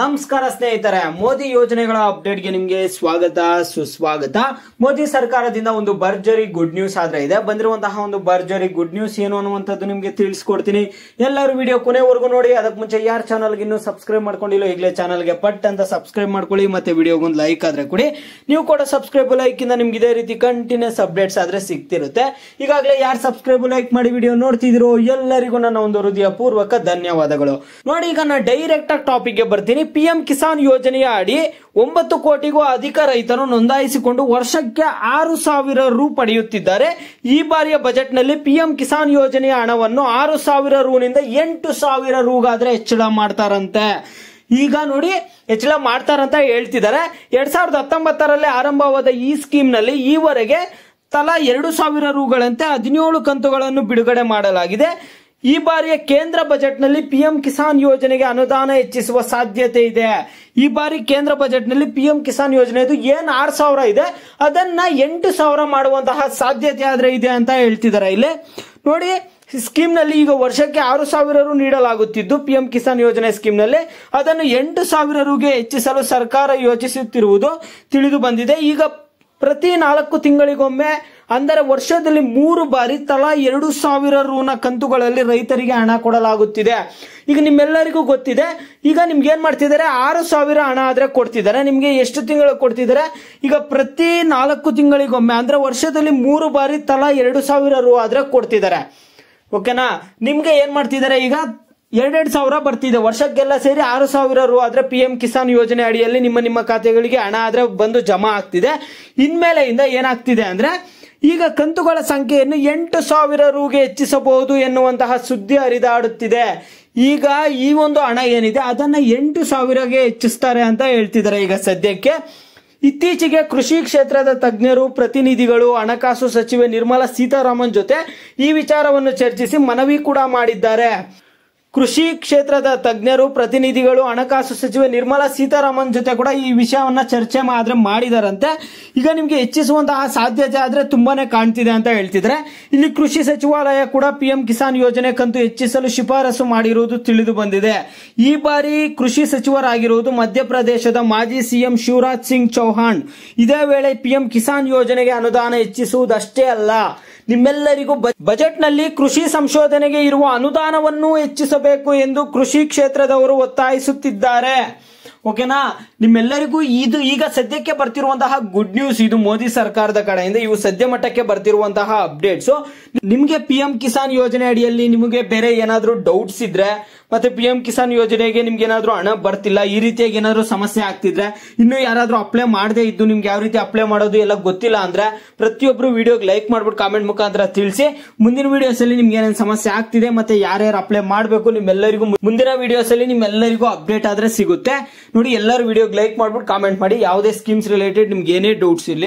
ನಮಸ್ಕಾರ ಸ್ನೇಹಿತರೆ, ಮೋದಿ ಯೋಜನೆಗಳ ಅಪ್ಡೇಟ್ಗೆ ನಿಮಗೆ ಸ್ವಾಗತ ಸುಸ್ವಾಗತ. ಮೋದಿ ಸರ್ಕಾರದಿಂದ ಒಂದು ಭರ್ಜರಿ ಗುಡ್ ನ್ಯೂಸ್ ಆದ್ರೆ ಇದೆ. ಬಂದಿರುವಂತಹ ಒಂದು ಭರ್ಜರಿ ಗುಡ್ ನ್ಯೂಸ್ ಏನು ಅನ್ನುವಂಥದ್ದು ನಿಮಗೆ ತಿಳಿಸ್ಕೊಡ್ತೀನಿ. ಎಲ್ಲರೂ ವಿಡಿಯೋ ಕೊನೆವರೆಗೂ ನೋಡಿ. ಅದಕ್ಕೆ ಮುಂಚೆ ಯಾರ ಚಾನಲ್ಗೆ ಇನ್ನೂ ಸಬ್ಸ್ಕ್ರೈಬ್ ಮಾಡ್ಕೊಂಡಿಲ್ಲ ಈಗಲೇ ಚಾನಲ್ಗೆ ಪಟ್ ಅಂತ ಸಬ್ಸ್ಕ್ರೈಬ್ ಮಾಡ್ಕೊಳ್ಳಿ. ಮತ್ತೆ ವಿಡಿಯೋಗೊಂದು ಲೈಕ್ ಆದ್ರೆ ಕೊಡಿ. ನೀವು ಕೂಡ ಸಬ್ಸ್ಕ್ರೈಬ್ ಲೈಕ್ ಇಂದ ನಿಮ್ಗೆ ಇದೇ ರೀತಿ ಕಂಟಿನ್ಯೂಸ್ ಅಪ್ಡೇಟ್ಸ್ ಆದ್ರೆ ಸಿಗ್ತಿರುತ್ತೆ. ಈಗಾಗಲೇ ಯಾರು ಸಬ್ಸ್ಕ್ರೈಬ್ ಲೈಕ್ ಮಾಡಿ ವಿಡಿಯೋ ನೋಡ್ತಿದಿರೋ ಎಲ್ಲರಿಗೂ ನನ್ನ ಒಂದು ಹೃದಯ ಪೂರ್ವಕ ಧನ್ಯವಾದಗಳು. ನೋಡಿ, ಈಗ ನಾನು ಡೈರೆಕ್ಟ್ ಆಗಿ ಟಾಪಿಕ್ ಗೆ ಬರ್ತೀನಿ. ಪಿಎಂ ಕಿಸಾನ್ ಯೋಜನೆಯ ಅಡಿ 9 ಕೋಟಿಗೂ ಅಧಿಕ ರೈತರು ನೋಂದಾಯಿಸಿಕೊಂಡು ವರ್ಷಕ್ಕೆ 6,000 ರು ಪಡೆಯುತ್ತಿದ್ದಾರೆ. ಈ ಬಾರಿಯ ಬಜೆಟ್ ನಲ್ಲಿ ಪಿಎಂ ಕಿಸಾನ್ ಯೋಜನೆಯ ಹಣವನ್ನು 6,000 ರುನಿಂದ 8,000 ರುಗಾದ್ರೆ ಹೆಚ್ಚಳ ಮಾಡ್ತಾರಂತೆ. ಈಗ ನೋಡಿ, ಹೆಚ್ಚಳ ಮಾಡ್ತಾರಂತ ಹೇಳ್ತಿದ್ದಾರೆ. 2019ರಲ್ಲಿ ಆರಂಭವಾದ ಈ ಸ್ಕೀಮ್ ನಲ್ಲಿ ಈವರೆಗೆ ತಲಾ 2,000 ರುಗಳಂತೆ 17 ಕಂತುಗಳನ್ನು ಬಿಡುಗಡೆ ಮಾಡಲಾಗಿದೆ. ಈ ಬಾರಿಯ ಕೇಂದ್ರ ಬಜೆಟ್ ನಲ್ಲಿ ಪಿಎಂ ಕಿಸಾನ್ ಯೋಜನೆಗೆ ಅನುದಾನ ಹೆಚ್ಚಿಸುವ ಸಾಧ್ಯತೆ ಇದೆ. ಈ ಬಾರಿ ಕೇಂದ್ರ ಬಜೆಟ್ ನಲ್ಲಿ ಪಿಎಂ ಕಿಸಾನ್ ಯೋಜನೆದು ಏನ್ 6,000 ಇದೆ ಅದನ್ನ 8,000 ಮಾಡುವಂತಹ ಸಾಧ್ಯತೆ ಆದ್ರೆ ಇದೆ ಅಂತ ಹೇಳ್ತಿದ್ದಾರೆ. ಇಲ್ಲಿ ನೋಡಿ, ಸ್ಕೀಮ್ ನಲ್ಲಿ ಈಗ ವರ್ಷಕ್ಕೆ 6,000 ರು ನೀಡಲಾಗುತ್ತಿದ್ದು ಪಿಎಂ ಕಿಸಾನ್ ಯೋಜನೆ ಸ್ಕೀಮ್ ನಲ್ಲಿ ಅದನ್ನು 8,000 ರುಗೆ ಹೆಚ್ಚಿಸಲು ಸರ್ಕಾರ ಯೋಚಿಸುತ್ತಿರುವುದು ತಿಳಿದು ಬಂದಿದೆ. ಈಗ ಪ್ರತಿ 4 ತಿಂಗಳಿಗೊಮ್ಮೆ ಅಂದರೆ ವರ್ಷದಲ್ಲಿ 3 ಬಾರಿ ತಲಾ 2,000 ರುನ ಕಂತುಗಳಲ್ಲಿ ರೈತರಿಗೆ ಹಣ ಕೊಡಲಾಗುತ್ತಿದೆ. ಈಗ ನಿಮ್ಮೆಲ್ಲರಿಗೂ ಗೊತ್ತಿದೆ. ಈಗ ನಿಮ್ಗೆ ಏನ್ ಮಾಡ್ತಿದ್ದಾರೆ, 6,000 ಹಣ ಆದ್ರೆ ಕೊಡ್ತಿದ್ದಾರೆ. ನಿಮ್ಗೆ ಎಷ್ಟು ತಿಂಗಳು ಕೊಡ್ತಿದ್ದಾರೆ? ಈಗ ಪ್ರತಿ 4 ತಿಂಗಳಿಗೊಮ್ಮೆ ಅಂದ್ರೆ ವರ್ಷದಲ್ಲಿ 3 ಬಾರಿ ತಲಾ 2,000 ರು ಆದ್ರೆ ಕೊಡ್ತಿದ್ದಾರೆ. ಓಕೆನಾ? ನಿಮ್ಗೆ ಏನ್ ಮಾಡ್ತಿದ್ದಾರೆ, ಈಗ 2,000 ಬರ್ತಿದೆ. ವರ್ಷಕ್ಕೆಲ್ಲ ಸೇರಿ 6,000 ರು ಆದ್ರೆ ಪಿಎಂ ಕಿಸಾನ್ ಯೋಜನೆ ಅಡಿಯಲ್ಲಿ ನಿಮ್ಮ ಖಾತೆಗಳಿಗೆ ಹಣ ಆದ್ರೆ ಬಂದು ಜಮಾ ಆಗ್ತಿದೆ. ಇನ್ಮೇಲೆಯಿಂದ ಏನಾಗ್ತಿದೆ ಅಂದ್ರೆ, ಈಗ ಕಂತುಗಳ ಸಂಖ್ಯೆಯನ್ನು 8,000 ರುಗೆ ಹೆಚ್ಚಿಸಬಹುದು ಎನ್ನುವಂತಹ ಸುದ್ದಿ ಹರಿದಾಡುತ್ತಿದೆ. ಈಗ ಈ ಒಂದು ಹಣ ಏನಿದೆ ಅದನ್ನ 8,000ಗೆ ಹೆಚ್ಚಿಸ್ತಾರೆ ಅಂತ ಹೇಳ್ತಿದ್ದಾರೆ. ಈಗ ಸದ್ಯಕ್ಕೆ ಇತ್ತೀಚೆಗೆ ಕೃಷಿ ಕ್ಷೇತ್ರದ ತಜ್ಞರು, ಪ್ರತಿನಿಧಿಗಳು ಹಣಕಾಸು ಸಚಿವೆ ನಿರ್ಮಲಾ ಸೀತಾರಾಮನ್ ಜೊತೆ ಈ ವಿಚಾರವನ್ನು ಚರ್ಚಿಸಿ ಮನವಿ ಕೂಡ ಮಾಡಿದ್ದಾರೆ. ಕೃಷಿ ಕ್ಷೇತ್ರದ ತಜ್ಞರು, ಪ್ರತಿನಿಧಿಗಳು ಹಣಕಾಸು ಸಚಿವೆ ನಿರ್ಮಲಾ ಸೀತಾರಾಮನ್ ಜೊತೆ ಕೂಡ ಈ ವಿಷಯವನ್ನ ಚರ್ಚೆ ಮಾಡಿದಾರಂತೆ. ಈಗ ನಿಮ್ಗೆ ಹೆಚ್ಚಿಸುವಂತಹ ಸಾಧ್ಯತೆ ಆದ್ರೆ ತುಂಬಾನೇ ಕಾಣ್ತಿದೆ ಅಂತ ಹೇಳ್ತಿದ್ರೆ. ಇಲ್ಲಿ ಕೃಷಿ ಸಚಿವಾಲಯ ಕೂಡ ಪಿಎಂ ಕಿಸಾನ್ ಯೋಜನೆ ಕಂತು ಹೆಚ್ಚಿಸಲು ಶಿಫಾರಸು ಮಾಡಿರುವುದು ತಿಳಿದು ಬಂದಿದೆ. ಈ ಬಾರಿ ಕೃಷಿ ಸಚಿವರಾಗಿರುವುದು ಮಧ್ಯಪ್ರದೇಶದ ಮಾಜಿ ಸಿಎಂ ಶಿವರಾಜ್ ಸಿಂಗ್ ಚೌಹಾಣ್. ಇದೇ ವೇಳೆ ಪಿಎಂ ಕಿಸಾನ್ ಯೋಜನೆಗೆ ಅನುದಾನ ಹೆಚ್ಚಿಸುವುದಷ್ಟೇ ಅಲ್ಲ, ನಿಮ್ಮೆಲ್ಲರಿಗೂ ಬಜೆಟ್ ನಲ್ಲಿ ಕೃಷಿ ಸಂಶೋಧನೆಗೆ ಇರುವ ಅನುದಾನವನ್ನು ಹೆಚ್ಚಿಸಬೇಕು ಎಂದು ಕೃಷಿ ಕ್ಷೇತ್ರದವರು ಒತ್ತಾಯಿಸುತ್ತಿದ್ದಾರೆ. ಓಕೆನಾ? ನಿಮ್ಮೆಲ್ಲರಿಗೂ ಇದು ಈಗ ಸದ್ಯಕ್ಕೆ ಬರ್ತಿರುವಂತಹ ಗುಡ್ ನ್ಯೂಸ್. ಇದು ಮೋದಿ ಸರ್ಕಾರದ ಕಡೆಯಿಂದ ಇವು ಸದ್ಯ ಮಟ್ಟಕ್ಕೆ ಬರ್ತಿರುವಂತಹ ಅಪ್ಡೇಟ್ಸ್. ನಿಮ್ಗೆ ಪಿಎಂ ಕಿಸಾನ್ ಯೋಜನೆ ಅಡಿಯಲ್ಲಿ ನಿಮಗೆ ಬೇರೆ ಏನಾದ್ರೂ ಡೌಟ್ಸ್ ಇದ್ರೆ, ಮತ್ತೆ ಪಿಎಂ ಕಿಸಾನ್ ಯೋಜನೆಗೆ ನಿಮ್ಗೆ ಏನಾದ್ರೂ ಹಣ ಬರ್ತಿಲ್ಲ, ಈ ರೀತಿಯಾಗಿ ಏನಾದ್ರೂ ಸಮಸ್ಯೆ ಆಗ್ತಿದ್ರೆ, ಇನ್ನು ಯಾರಾದ್ರೂ ಅಪ್ಲೈ ಮಾಡದೇ ಇದ್ದು ನಿಮ್ಗೆ ಯಾವ ರೀತಿ ಅಪ್ಲೈ ಮಾಡೋದು ಎಲ್ಲ ಗೊತ್ತಿಲ್ಲ ಅಂದ್ರೆ ಪ್ರತಿಯೊಬ್ರು ವಿಡಿಯೋಗೆ ಲೈಕ್ ಮಾಡ್ಬಿಟ್ಟು ಕಾಮೆಂಟ್ ಮುಖಾಂತರ ತಿಳಿಸಿ. ಮುಂದಿನ ವಿಡಿಯೋಸ್ ಅಲ್ಲಿ ನಿಮ್ಗೆ ಏನೇನು ಸಮಸ್ಯೆ ಆಗ್ತಿದೆ ಮತ್ತೆ ಯಾರ್ಯಾರು ಅಪ್ಲೈ ಮಾಡಬೇಕು ನಿಮ್ಮೆಲ್ಲರಿಗೂ ಮುಂದಿನ ವಿಡಿಯೋಸ್ ಅಲ್ಲಿ ನಿಮ್ಮೆಲ್ಲರಿಗೂ ಅಪ್ಡೇಟ್ ಆದ್ರೆ ಸಿಗುತ್ತೆ. ನೋಡಿ, ಎಲ್ಲರೂ ವಿಡಿಯೋಗೆ ಲೈಕ್ ಮಾಡ್ಬಿಟ್ಟು ಕಾಮೆಂಟ್ ಮಾಡಿ. ಯಾವುದೇ ಸ್ಕೀಮ್ಸ್ ರಿಲೇಟೆಡ್ ನಿಮ್ಗೆ ಏನೇ ಡೌಟ್ಸ್ ಇರಲಿ